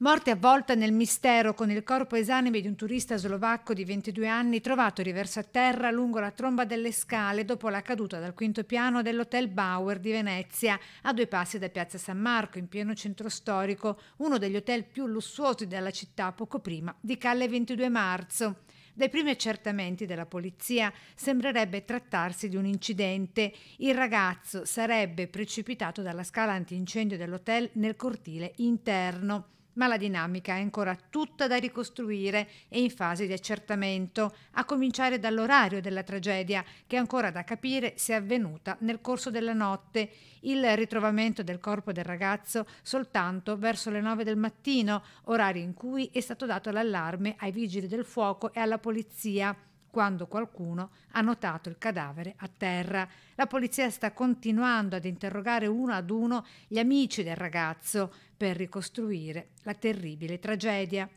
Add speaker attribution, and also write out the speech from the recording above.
Speaker 1: Morte avvolta nel mistero con il corpo esanime di un turista slovacco di 22 anni trovato riverso a terra lungo la tromba delle scale dopo la caduta dal quinto piano dell'Hotel Bauer di Venezia, a 2 passi da Piazza San Marco, in pieno centro storico, uno degli hotel più lussuosi della città, poco prima di Calle 22 Marzo. Dai primi accertamenti della polizia sembrerebbe trattarsi di un incidente. Il ragazzo sarebbe precipitato dalla scala antincendio dell'hotel nel cortile interno. Ma la dinamica è ancora tutta da ricostruire e in fase di accertamento, a cominciare dall'orario della tragedia, che è ancora da capire se è avvenuta nel corso della notte. Il ritrovamento del corpo del ragazzo soltanto verso le 9 del mattino, orario in cui è stato dato l'allarme ai vigili del fuoco e alla polizia, quando qualcuno ha notato il cadavere a terra. La polizia sta continuando ad interrogare uno ad uno gli amici del ragazzo per ricostruire la terribile tragedia.